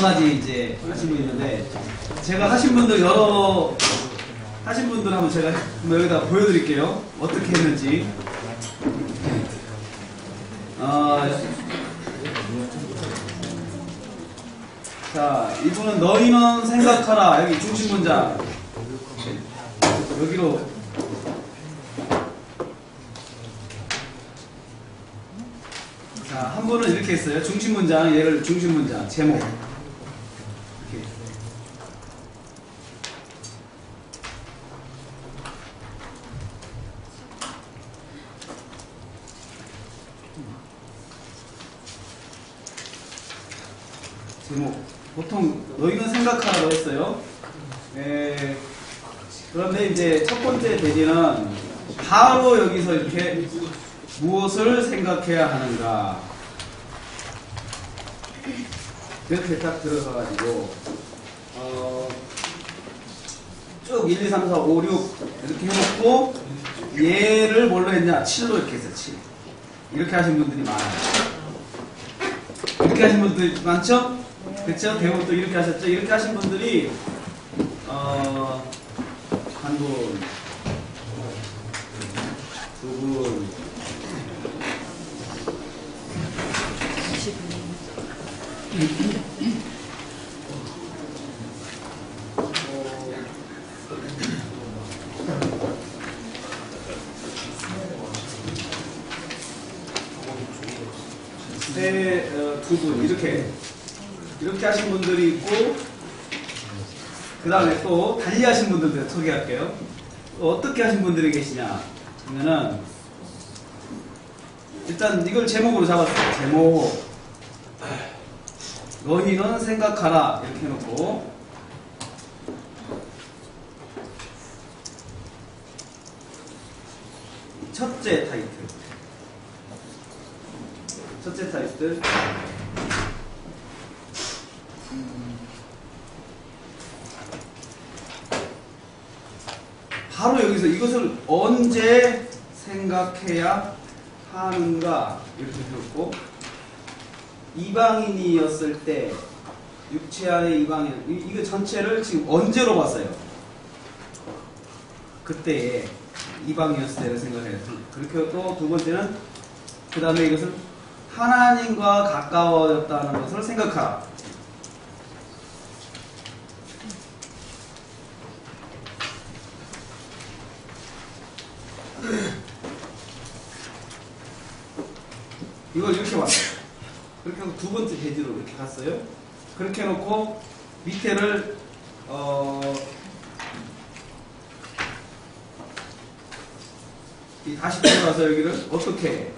가지 이제 하시고 있는데, 제가 하신 분들 여러 하신 분들 한번 제가 여기다 보여드릴게요. 어떻게 했는지. 자, 이분은 너희는 생각하라. 여기 중심 문장. 여기로. 자, 한 분은 이렇게 했어요. 중심 문장, 얘를 중심 문장, 제목. 이렇게. 제목. 보통 너희는 생각하라고 했어요. 그런데 이제 첫 번째 대지는 바로 여기서 이렇게 무엇을 생각해야 하는가, 이렇게 딱 들어가가지고 쭉 1, 2, 3, 4, 5, 6 이렇게 해놓고 얘를 뭘로 했냐? 7로 이렇게 했어요. 7. 이렇게 하신 분들이 많아요. 이렇게 하신 분들이 많죠? 그쵸? 대부분 이렇게 하셨죠? 이렇게 하신 분들이 한 분, 두 분, 두 분, 이렇게 하신 분들이 있고, 그 다음에 또 달리 하신 분들도 소개할게요. 또 어떻게 하신 분들이 계시냐 하면은, 일단 이걸 제목으로 잡았어요. 제목. 너희는 생각하라. 이렇게 해놓고, 첫째 타이틀. 첫째 타이틀. 바로 여기서 이것을 언제 생각해야 하는가 이렇게 들었고, 이방인이었을 때, 육체 안에 이방인, 이거 전체를 지금 언제로 봤어요? 그때에 이방인이었을 때를 생각해야 돼요. 그렇게 또 두 번째는, 그 다음에 이것을 하나님과 가까워졌다는 것을 생각하라. 이걸 이렇게 봤어요. 그렇게 해서 두 번째 페이지로 이렇게 갔어요. 그렇게 해놓고 밑에를 다시 들어가서 여기를 어떻게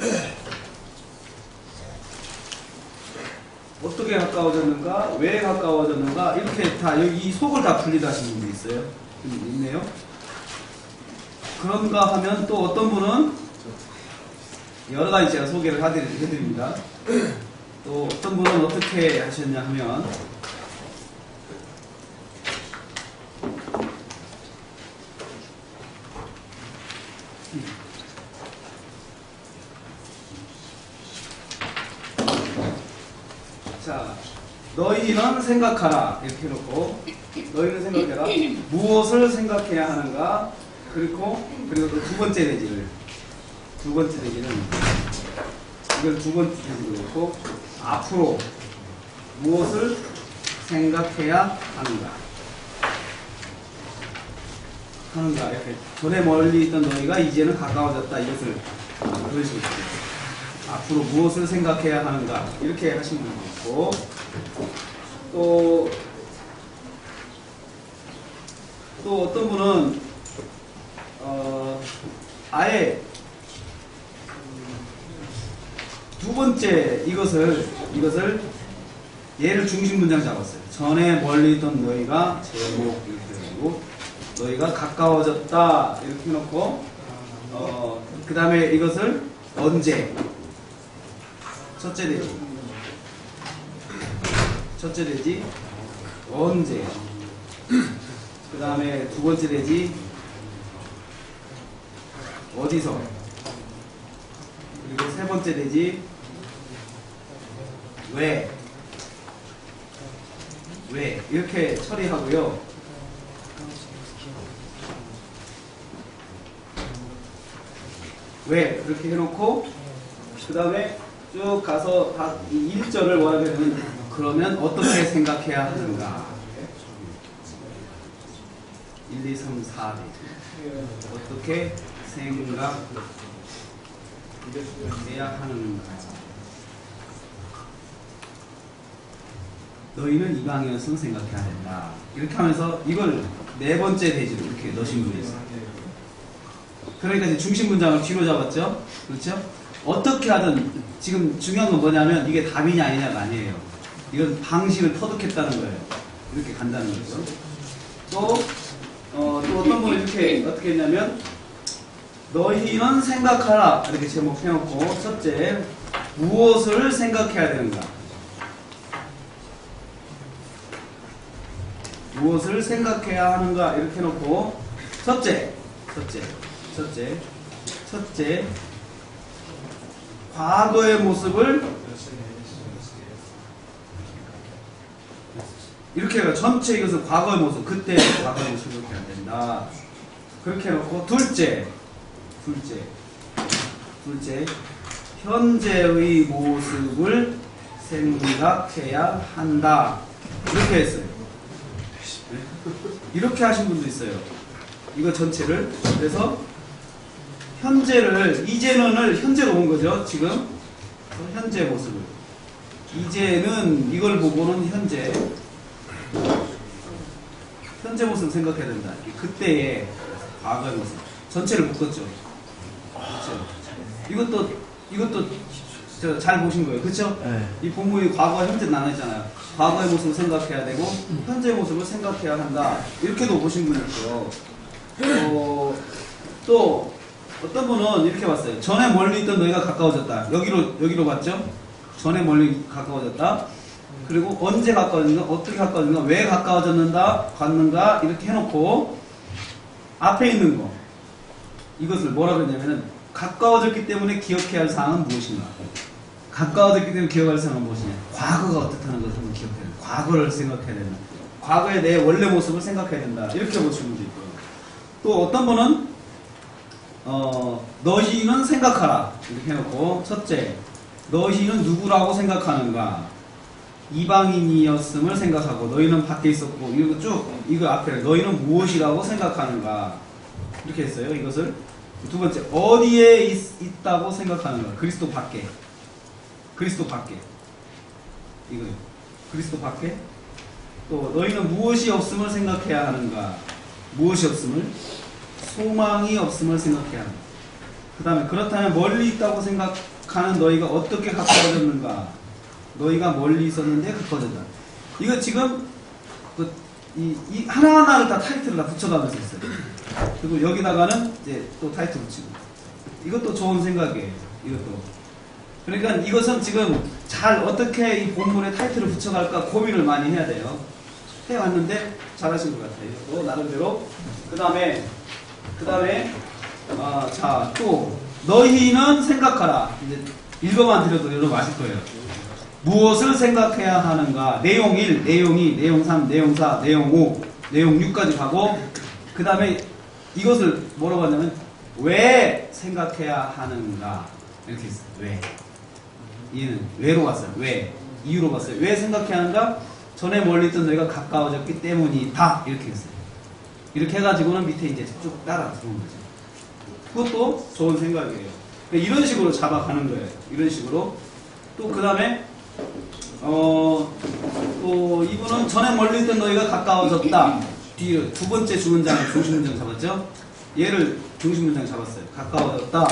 가까워졌는가, 왜 가까워졌는가, 이렇게 다 여기 이 속을 다 분리다 하시는 분들이 있어요. 있네요. 그런가 하면 또 어떤 분은 여러 가지 제가 소개를 해드립니다. 또 어떤 분은 어떻게 하셨냐 하면, 자, 너희는 생각하라. 이렇게 해놓고, 너희는 생각해라. 무엇을 생각해야 하는가, 그리고 또 두 번째 대지를. 두 번째 대지는, 이걸 두 번째 대지로 놓고, 앞으로 무엇을 생각해야 하는가. 이렇게. 전에 멀리 있던 너희가 이제는 가까워졌다. 이것을 그런 식으로. 앞으로 무엇을 생각해야 하는가. 이렇게 하신 분도 있고, 또 어떤 분은, 아예, 두 번째 이것을 얘를 중심 문장 잡았어요. 전에 멀리 있던 너희가 제목 이렇게 해가지고 너희가 가까워졌다 이렇게 해놓고, 그 다음에 이것을 언제, 첫째 대지 언제, 그 다음에 두 번째 대지 어디서, 그리고 세 번째 대지 왜, 왜 이렇게 처리하고요. 왜 그렇게 해놓고 그 다음에 쭉 가서 이 1절을 뭐라 그러면 그러면 어떻게 생각해야 하는가 1, 2, 3, 4 어떻게 생각해야 하는가 너희는 이방인으로서 생각해야 된다. 이렇게 하면서 이걸 네 번째 대지로 이렇게 넣으신 분이 있어요. 그러니까 이제 중심 문장을 뒤로 잡았죠? 그렇죠? 어떻게 하든 지금 중요한 건 뭐냐면 이게 답이냐 아니냐가 아니에요. 이건 방식을 터득했다는 거예요. 이렇게 간다는 거죠. 또 어떤 분은 이렇게 어떻게 했냐면 너희는 생각하라 이렇게 제목 해놓고 첫째 무엇을 생각해야 되는가 무엇을 생각해야 하는가 이렇게 해놓고 첫째 과거의 모습을 이렇게 해요. 전체 이것은 과거의 모습 그때 과거의 모습을 이렇게 안 된다 그렇게 해놓고 둘째 현재의 모습을 생각해야 한다 이렇게 했어요. 이렇게 하신 분도 있어요. 이거 전체를 그래서 현재를 이제는을 현재로 온 거죠. 지금 현재 모습을 이제는 이걸 보고는 현재 모습을 생각해야 된다. 그때의 과거의 모습 전체를 묶었죠. 그렇죠. 이것도 잘 보신 거예요. 그렇죠? 네. 이 본문이 과거, 현재 나눠있잖아요. 과거의 모습을 생각해야 되고 현재의 모습을 생각해야 한다. 이렇게도 보신 분이 있고요. 또 어떤 분은 이렇게 봤어요. 전에 멀리 있던 너희가 가까워졌다. 여기로 봤죠? 전에 멀리 가까워졌다. 그리고 언제 가까워졌는가, 어떻게 가까워졌는가, 왜 가까워졌는가, 갔는가 이렇게 해놓고 앞에 있는 거 이것을 뭐라 그러냐면은 가까워졌기 때문에 기억해야 할 사항은 무엇인가? 가까워졌기 때문에 기억할 사항은 무엇이냐? 과거가 어떻다는 것을 한번 기억해야 된다. 과거를 생각해야 된다. 과거의 내 원래 모습을 생각해야 된다. 이렇게 보시는 분도 있고요. 또 어떤 분은 너희는 생각하라 이렇게 해놓고 첫째 너희는 누구라고 생각하는가? 이방인이었음을 생각하고 너희는 밖에 있었고 이거 쭉 이거 앞에 너희는 무엇이라고 생각하는가? 이렇게 했어요. 이것을 두 번째 어디에 있다고 생각하는가? 그리스도 밖에 이거요. 그리스도 밖에 또 너희는 무엇이 없음을 생각해야 하는가? 무엇이 없음을? 소망이 없음을 생각해야 한다. 그 다음에 그렇다면 멀리 있다고 생각하는 너희가 어떻게 가까워졌는가? 너희가 멀리 있었는데 가까워졌다. 이거 지금 이 하나하나를 다 타이틀을 다 붙여가면서 있어요. 그리고 여기다가는 이제 또 타이틀 붙이고 이것도 좋은 생각이에요. 이것도. 그러니까 이것은 지금 잘 어떻게 이 본문에 타이틀을 붙여갈까 고민을 많이 해야 돼요. 해왔는데 잘하신 것 같아요. 또 나름대로. 그 다음에 자, 또 너희는 생각하라. 이제 읽어만 드려도 여러분 아실 거예요. 무엇을 생각해야 하는가? 내용 1, 내용 2, 내용 3, 내용 4, 내용 5, 내용 6까지 가고 그 다음에 이것을 뭐라고 하냐면 왜 생각해야 하는가? 이렇게 있어요. 왜? 얘는 왜로 봤어요. 왜? 이유로 봤어요. 왜 생각해야 하는가? 전에 멀리 있던 너희가 가까워졌기 때문이다. 이렇게 했어요. 이렇게 해가지고는 밑에 이제 쭉 따라 들어온 거죠. 그것도 좋은 생각이에요. 이런 식으로 잡아가는 거예요. 이런 식으로. 또 그 다음에 또 이분은 전에 멀리 있던 너희가 가까워졌다. 뒤에 두 번째 주문장 중심 문장 잡았죠? 얘를 중심 문장 잡았어요. 가까워졌다.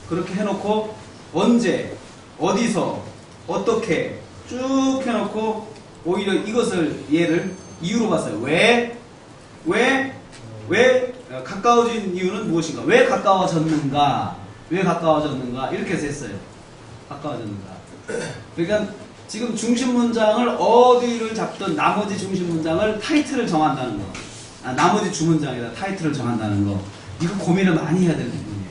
그렇게 해놓고 언제, 어디서, 어떻게 쭉 해놓고 오히려 이것을 얘를 이유로 봤어요. 왜 가까워진 이유는 무엇인가? 왜 가까워졌는가? 이렇게 해서 했어요. 가까워졌는가? 그러니까 지금 중심 문장을 어디를 잡든 나머지 중심 문장을 타이틀을 정한다는 거. 나머지 주문장에다 타이틀을 정한다는 거. 이거 고민을 많이 해야 되는 부분이에요.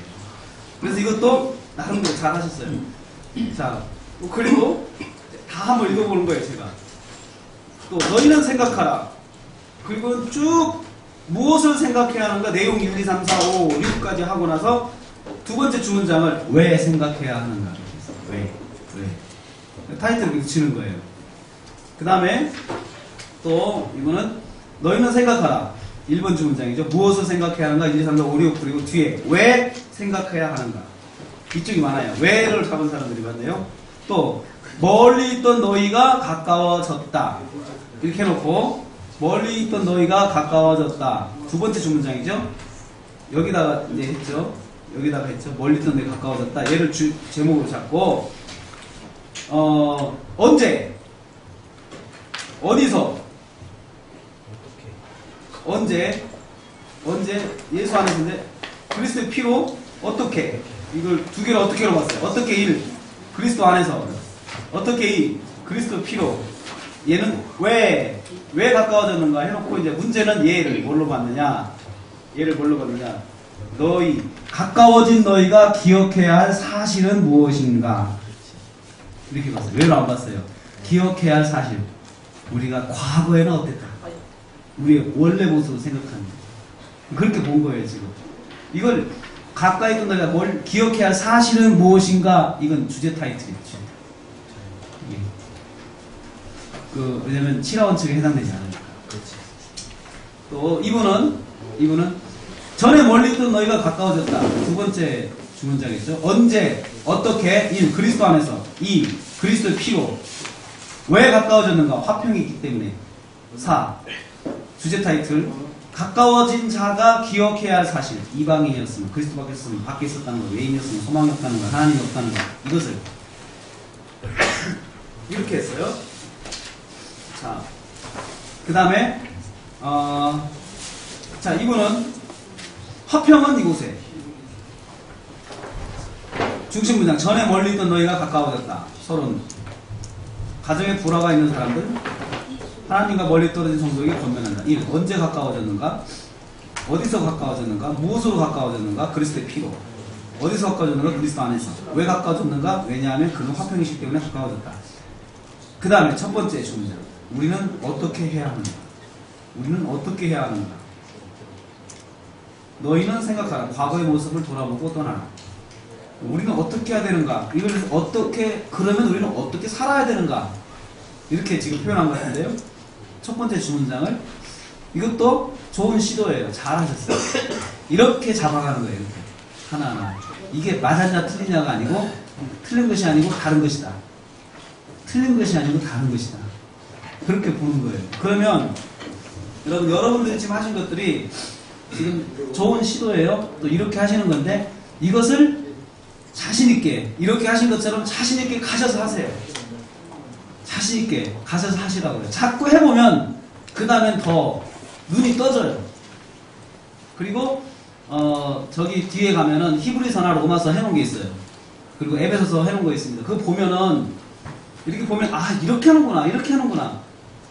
그래서 이것도 나름대로 잘 하셨어요. 자, 그리고 다 한번 읽어보는 거예요, 제가. 또 너희는 생각하라. 그리고 쭉 무엇을 생각해야 하는가 내용 1, 2, 3, 4, 5, 6까지 하고 나서 두 번째 주문장을 왜 생각해야 하는가. 왜 타이틀을 이렇게 치는 거예요. 그 다음에 또 이거는 너희는 생각하라. 1번 주문장이죠. 무엇을 생각해야 하는가 1, 2, 3, 4, 5, 6 그리고 뒤에 왜 생각해야 하는가. 이쪽이 많아요. 왜를 잡은 사람들이 많네요. 또 멀리 있던 너희가 가까워졌다. 이렇게 해놓고 멀리 있던 너희가 가까워졌다. 두 번째 주문장이죠. 여기다가 이제 했죠. 여기다가 했죠. 멀리 있던 너희가 가까워졌다. 얘를 제목으로 잡고 언제 어디서 언제 예수 안에서인데 그리스도의 피로 어떻게 이걸 두 개를 어떻게로 봤어요? 어떻게 1 그리스도 안에서 어떻게 2 그리스도 피로 얘는 왜 가까워졌는가 해놓고 이제 문제는 얘를 뭘로 봤느냐 너희 가까워진 너희가 기억해야 할 사실은 무엇인가 이렇게 봤어요. 왜로 안 봤어요? 기억해야 할 사실 우리가 과거에는 어땠다 우리의 원래 모습을 생각하는 그렇게 본 거예요. 지금 이걸 가까이 있던 너희가 뭘 기억해야 할 사실은 무엇인가 이건 주제 타이틀이죠. 왜냐면 7하원 측에 해당되지 않으니까. 또 이분은 전에 멀리 있던 너희가 가까워졌다. 두 번째 주문장이죠. 언제 어떻게 1. 그리스도 안에서 2. 그리스도의 피로 왜 가까워졌는가 화평이 있기 때문에 4. 주제 타이틀 가까워진 자가 기억해야 할 사실 이방인이었으면 그리스도 밖에 있었다는 것 외인이었으면 소망이 없다는 것 하나님이 없다는 것 이것을 이렇게 했어요. 자, 그 다음에 자 이분은 화평은 이곳에 중심문장 전에 멀리 있던 너희가 가까워졌다. 서로는 가정에 불화가 있는 사람들 하나님과 멀리 떨어진 성도에게 권면한다. 1. 언제 가까워졌는가? 어디서 가까워졌는가? 무엇으로 가까워졌는가? 그리스도의 피로. 어디서 가까워졌는가? 그리스도 안에서. 왜 가까워졌는가? 왜냐하면 그는 화평이시기 때문에 가까워졌다. 그 다음에 첫 번째 주문장. 우리는 어떻게 해야 하는가? 우리는 어떻게 해야 하는가? 너희는 생각하라. 과거의 모습을 돌아보고 떠나라. 우리는 어떻게 해야 되는가? 이걸 그러면 우리는 어떻게 살아야 되는가? 이렇게 지금 표현한 것 같은데요. 첫 번째 주문장을 이것도 좋은 시도예요. 잘하셨어요. 이렇게 잡아가는 거예요. 이렇게 하나하나. 이게 맞았냐 틀리냐가 아니고 틀린 것이 아니고 다른 것이다. 틀린 것이 아니고 다른 것이다. 그렇게 보는 거예요. 그러면 여러분들이 지금 하신 것들이 지금 좋은 시도예요. 또 이렇게 하시는 건데 이것을 자신있게 이렇게 하신 것처럼 자신있게 가셔서 하세요. 자신있게 가셔서 하시라고요. 자꾸 해보면 그 다음엔 더 눈이 떠져요. 그리고 저기 뒤에 가면은 히브리서나 로마서 해놓은 게 있어요. 그리고 에베소서 해놓은 거 있습니다. 그거 보면은 이렇게 보면 이렇게 하는구나 이렇게 하는구나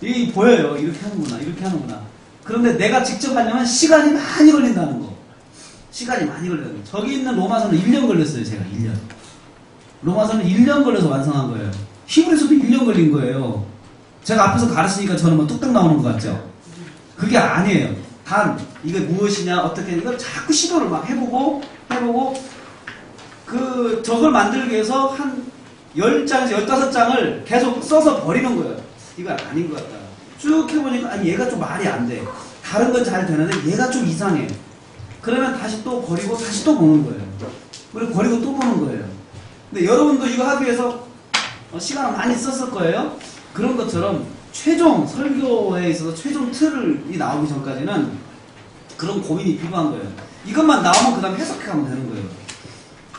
이 보여요. 이렇게 하는구나. 그런데 내가 직접 하려면 시간이 많이 걸린다는 거. 시간이 많이 걸려요. 저기 있는 로마서는 1년 걸렸어요. 제가 1년. 로마서는 1년 걸려서 완성한 거예요. 히브리서도 1년 걸린 거예요. 제가 앞에서 가르치니까 저는 뭐 뚝딱 나오는 것 같죠? 그게 아니에요. 단 이게 무엇이냐 어떻게 이걸 자꾸 시도를 막 해보고 저걸 만들기 위해서 한 10장에서 15장을 계속 써서 버리는 거예요. 이거 아닌 것 같다. 쭉 해보니까 얘가 좀 말이 안 돼. 다른 건 잘 되는데 얘가 좀 이상해. 그러면 다시 또 버리고 다시 또 보는 거예요. 그리고 버리고 또 보는 거예요. 근데 여러분도 이거 하기 위해서 시간을 많이 썼을 거예요. 그런 것처럼 최종 설교에 있어서 최종 틀이 나오기 전까지는 그런 고민이 필요한 거예요. 이것만 나오면 그 다음 해석해가면 되는 거예요.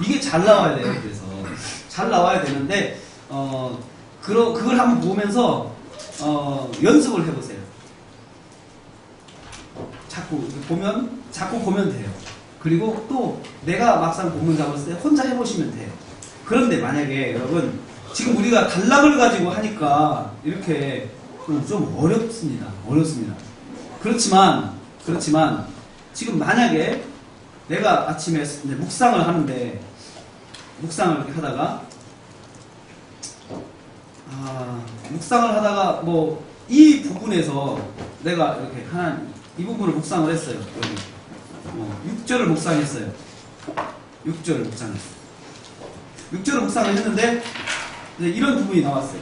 이게 잘 나와야 돼요. 그래서 잘 나와야 되는데 그걸 한번 보면서 연습을 해보세요. 자꾸 보면 돼요. 그리고 또 내가 막상 본문 잡았을 때 혼자 해보시면 돼요. 그런데 만약에 여러분 지금 우리가 단락을 가지고 하니까 이렇게 좀 어렵습니다. 그렇지만 지금 만약에 내가 아침에 묵상을 하는데 묵상을 이렇게 하다가 뭐 이 부분에서 내가 이렇게 이 부분을 묵상을 했어요. 여기 6절을 묵상했어요. 6절을 묵상했어요. 6절을 묵상을 했는데 이제 이런 부분이 나왔어요.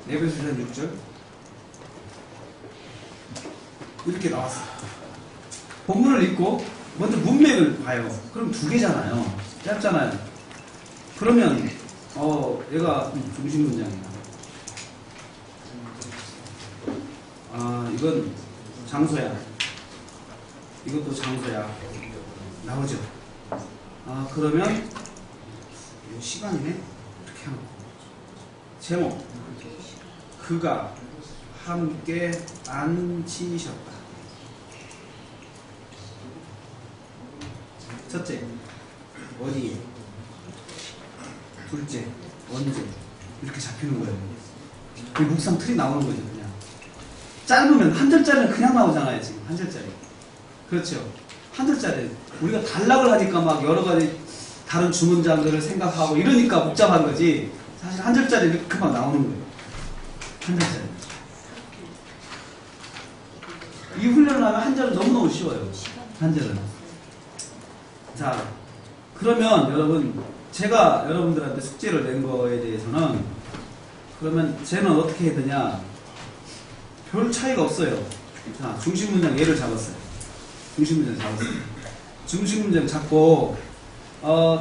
에베소서 6절 이렇게 나왔어요. 본문을 읽고 먼저 문맥을 봐요. 그럼 두 개잖아요. 짧잖아요. 그러면 얘가 중심 문장이야. 이건 장소야. 이것도 장소야. 나오죠. 그러면 이거 시간이네. 이렇게 하고 제목 그가 함께 앉히셨다. 첫째, 어디에? 둘째, 언제? 이렇게 잡히는 거예요. 그 묵상 틀이 나오는 거죠, 그냥. 짧으면 한 절짜리는 그냥 나오잖아요, 지금. 한 절짜리. 그렇죠. 한 절짜리. 우리가 단락을 하니까 막 여러 가지 다른 주문장들을 생각하고 이러니까 복잡한 거지. 사실 한 절짜리 이렇게 막 나오는 거예요. 한 절짜리. 이 훈련을 하면 한 절은 너무너무 쉬워요. 한 절은. 자, 그러면 여러분, 제가 여러분들한테 숙제를 낸 거에 대해서는 그러면 쟤는 어떻게 해야 되냐? 별 차이가 없어요. 자, 중심문장 예를 잡았어요. 중심문장 잡았어요. 중심문장 잡고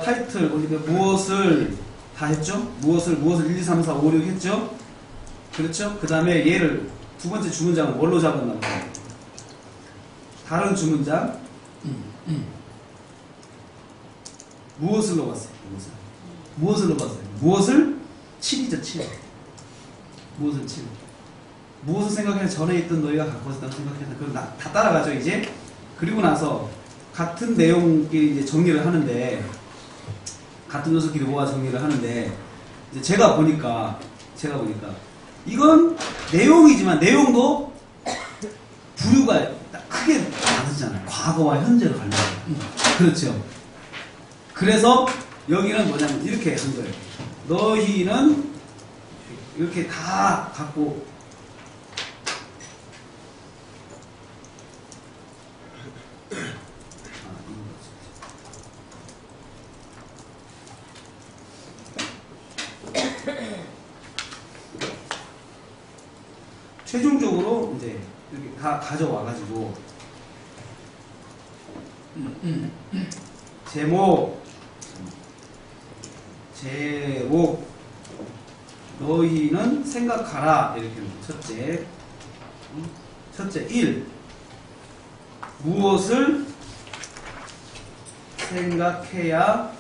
타이틀 무엇을 다 했죠? 무엇을 1, 2, 3, 4, 5, 6 했죠? 그렇죠? 그 다음에 얘를 두 번째 주문장은 뭘로 잡았나 봐요. 다른 주문장 무엇을 넣어봤어요? 무엇을 넣어봤어요? 무엇을? 7이죠, 7. 무엇을 7. 무엇을 생각해? 전에 있던 너희가 갖고 있었다고 생각했다. 그럼 다 따라가죠, 이제? 그리고 나서 같은 내용끼리 이제 정리를 하는데, 같은 녀석끼리 모아 정리를 하는데, 이제 제가 보니까, 이건 내용이지만, 내용도 부류가 크게 다르잖아요. 과거와 현재로 가는 거예요. 그렇죠. 그래서 여기는 뭐냐면 이렇게 한 거예요. 너희는 이렇게 다 갖고 최종적으로 이제 이렇게 다 가져와가지고 제목 너희는 생각하라 이렇게 첫째 1 무엇을 생각해야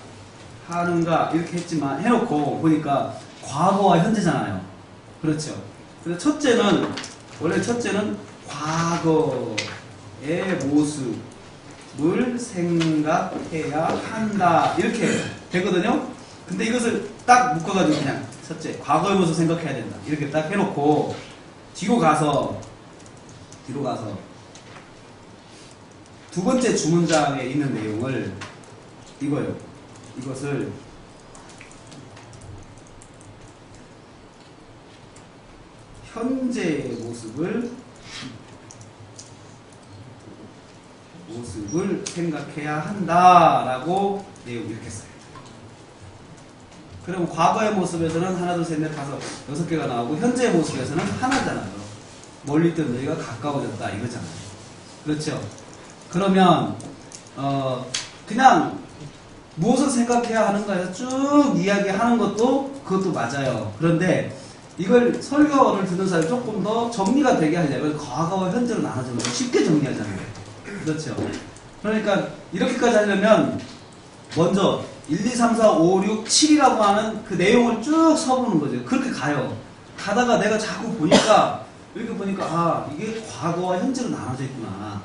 하는가 이렇게 했지만 해놓고 보니까 과거와 현재잖아요. 그렇죠. 그래서 원래 첫째는 과거의 모습을 생각해야 한다 이렇게 되거든요. 근데 이것을 딱 묶어가지고 그냥 첫째 과거의 모습 생각해야 된다 이렇게 딱 해놓고 뒤로 가서 두 번째 주문장에 있는 내용을 이것을 현재의 모습을 생각해야 한다라고 내용 이렇게 써요. 그럼 과거의 모습에서는 하나, 둘, 셋, 넷, 다섯, 6개가 나오고 현재의 모습에서는 하나잖아요. 멀리 있던 너희가 가까워졌다 이거잖아요. 그렇죠? 그러면 그냥 무엇을 생각해야 하는가에서 쭉 이야기하는 그것도 맞아요. 그런데 이걸 설교를 듣는 사람이 조금 더 정리가 되게 하려면 과거와 현재로 나눠주면 쉽게 정리하잖아요. 그렇죠? 그러니까 이렇게까지 하려면 먼저 1, 2, 3, 4, 5, 6, 7이라고 하는 그 내용을 쭉 써보는 거죠. 그렇게 가요. 가다가 내가 자꾸 보니까 이렇게 보니까 이게 과거와 현재로 나눠져 있구나.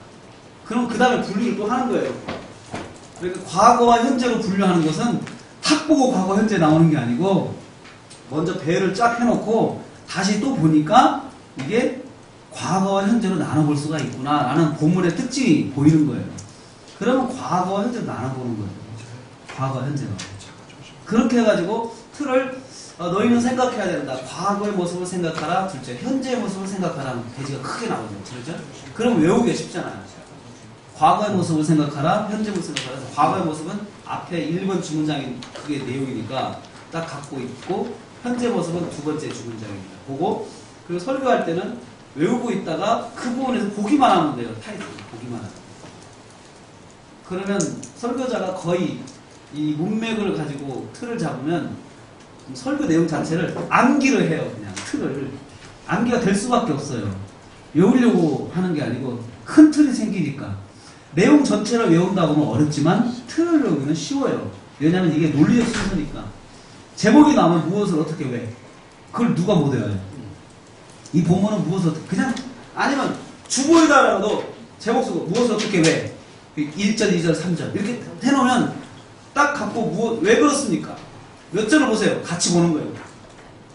그럼 그 다음에 분류를 또 하는 거예요. 그러니까 과거와 현재로 분류하는 것은 탁 보고 과거 현재 나오는 게 아니고 먼저 배를 쫙 해놓고 다시 또 보니까 이게 과거와 현재로 나눠볼 수가 있구나라는 본문의 특징이 보이는 거예요. 그러면 과거와 현재로 나눠보는 거예요. 과거와 현재로. 그렇게 해가지고 틀을 너희는 생각해야 된다. 과거의 모습을 생각하라. 둘째, 현재의 모습을 생각하라. 대지가 크게 나오죠. 그렇죠? 그럼 외우기가 쉽잖아요. 과거의 모습을 생각하라. 현재의 모습을 생각하라. 과거의 모습은 앞에 1번 주문장인 그게 내용이니까 딱 갖고 있고, 현재 모습은 두 번째 주문장입니다. 보고, 그리고 설교할 때는 외우고 있다가 그 부분에서 보기만 하면 돼요. 타이틀 보기만 하면. 그러면 설교자가 거의 이 문맥을 가지고 틀을 잡으면 설교 내용 자체를 암기를 해요. 그냥 틀을 암기가 될 수밖에 없어요. 외우려고 하는 게 아니고 큰 틀이 생기니까. 내용 전체를 외운다고 하면 어렵지만 틀을 외우기는 쉬워요. 왜냐하면 이게 논리적 순서니까. 제목이 나오면 무엇을 어떻게 왜? 그걸 누가 못 외워요? 이 본문은 무엇을 어떻게, 그냥 아니면 주보에다가도 제목 쓰고 무엇을 어떻게 왜? 1절, 2절, 3절 이렇게 해놓으면 딱 갖고 왜 그렇습니까? 몇 절을 보세요. 같이 보는 거예요.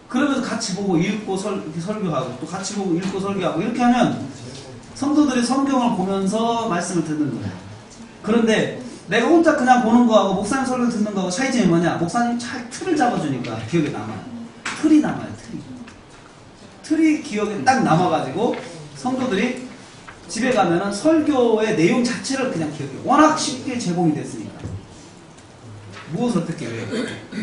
그러면서 같이 보고 읽고 이렇게 설교하고 또 같이 보고 읽고 설교하고 이렇게 하면 성도들이 성경을 보면서 말씀을 듣는 거예요. 그런데 내가 혼자 그냥 보는 거하고 목사님 설교 듣는 거하고 차이점이 뭐냐? 목사님 잘 틀을 잡아주니까 기억에 남아요. 틀이 남아요. 틀이 기억에 딱 남아가지고 성도들이 집에 가면은 설교의 내용 자체를 그냥 기억해요. 워낙 쉽게 제공이 됐으니까. 무엇을 어떻게 왜.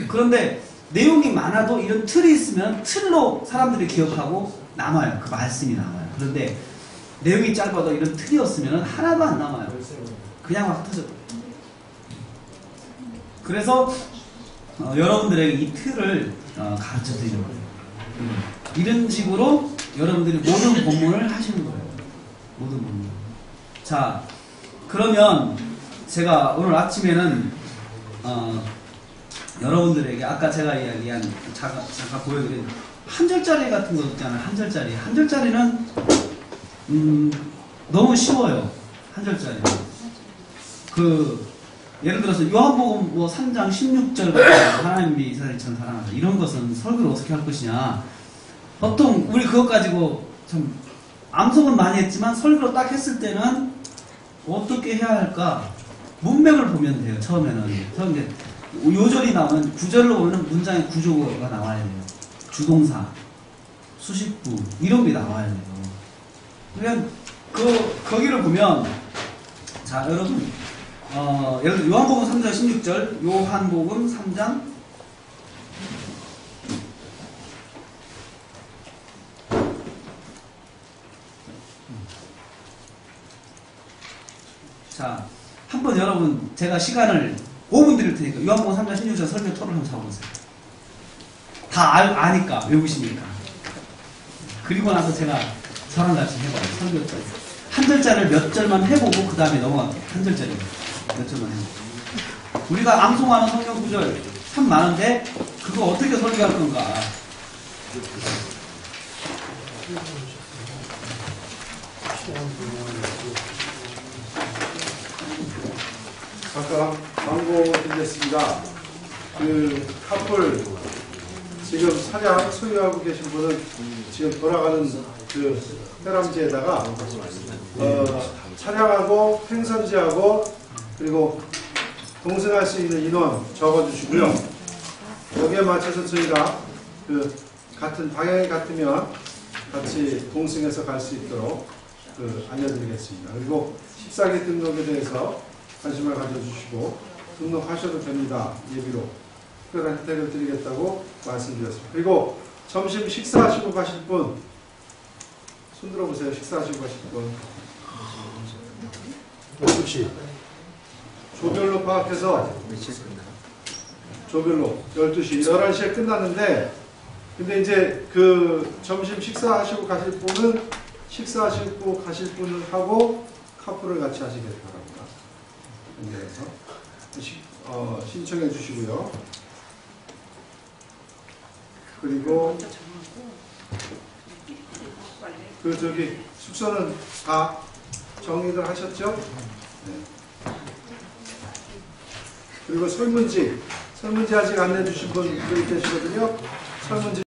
그런데 내용이 많아도 이런 틀이 있으면 틀로 사람들이 기억하고 남아요. 그 말씀이 남아요. 그런데 내용이 짧아도 이런 틀이 없으면 하나도 안 남아요. 그냥 막 터져. 그래서 여러분들에게 이 틀을 가르쳐 드리는 거예요. 이런 식으로 여러분들이 모든 본문을 하시는 거예요. 모든 본문. 자, 그러면 제가 오늘 아침에는 여러분들에게 아까 제가 이야기한 잠깐 보여드린 한 절짜리 같은 거 있잖아요. 한 절짜리. 한 절짜리는 너무 쉬워요. 한 절짜리. 예를 들어서 요한복음 3장 16절 같은 하나님이 이스라엘처럼 사랑하다 이런 것은 설교를 어떻게 할 것이냐. 보통 우리 그것 가지고 좀 암송은 많이 했지만 설교로 딱 했을 때는 어떻게 해야 할까? 문맥을 보면 돼요. 처음에는. 처음에 요절이 나오면 구절로 보면 문장의 구조가 나와야 돼요. 주동사, 수식구 이런 게 나와야 돼요. 그러면 거기를 보면 자 여러분 예를 들어 요한복음 3장 16절 요한복음 3장 자 한번 여러분 제가 시간을 5분 드릴 테니까 요한복음 3장 16절 설명 토론 한번 잡아보세요. 다 아니까 외우시니까. 그리고 나서 제가 저랑 같이 해봐요. 설교까지. 한 절짜리를 몇 절만 해보고 그 다음에 넘어갈게요. 한 절짜리 몇 절만 해보고. 우리가 암송하는 성경 구절 참 많은데 그거 어떻게 설교할 건가. 아까 광고 드렸습니다. 그 카풀 지금 사냥 소유하고 계신 분은 지금 돌아가는 그 해람지에다가 차량하고 행선지하고 그리고 동승할 수 있는 인원 적어주시고요. 여기에 맞춰서 저희가 그 같은 방향이 같으면 같이 동승해서 갈 수 있도록 알려드리겠습니다. 그리고 식사기 등록에 대해서 관심을 가져주시고 등록하셔도 됩니다. 예비로 특별한 혜택을 드리겠다고 말씀드렸습니다. 그리고 점심 식사하시고 가실 분 손 들어보세요. 식사하시고 가실 분 12시 조별로 파악해서 조별로 12시 11시에 끝났는데 근데 이제 그 점심 식사하시고 가실 분은 식사하시고 가실 분을 하고 카풀을 같이 하시길 바랍니다. 연결해서 신청해 주시고요. 그리고 숙소는 다 정리들 하셨죠? 네. 그리고 설문지 아직 안 내주신 분들이 계시거든요. 설문지